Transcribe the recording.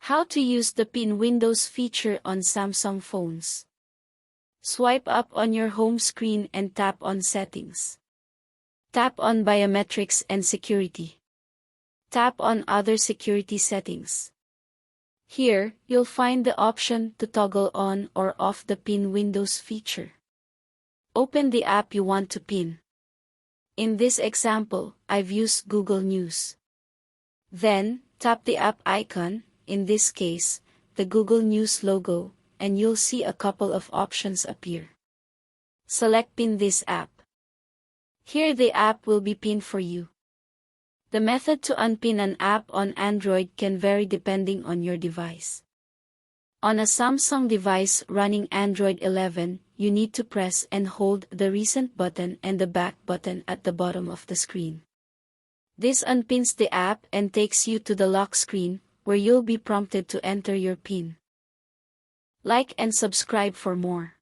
How to use the pin windows feature on Samsung phones. Swipe up on your home screen and tap on Settings. Tap on Biometrics and Security. Tap on Other Security Settings. Here, you'll find the option to toggle on or off the pin windows feature. Open the app you want to pin. In this example, I've used Google News. Then, tap the app icon, in this case, the Google News logo, and you'll see a couple of options appear. Select Pin this app. Here the app will be pinned for you. The method to unpin an app on Android can vary depending on your device. On a Samsung device running Android 11, you need to press and hold the Recent button and the Back button at the bottom of the screen. This unpins the app and takes you to the lock screen, where you'll be prompted to enter your PIN. Like and subscribe for more.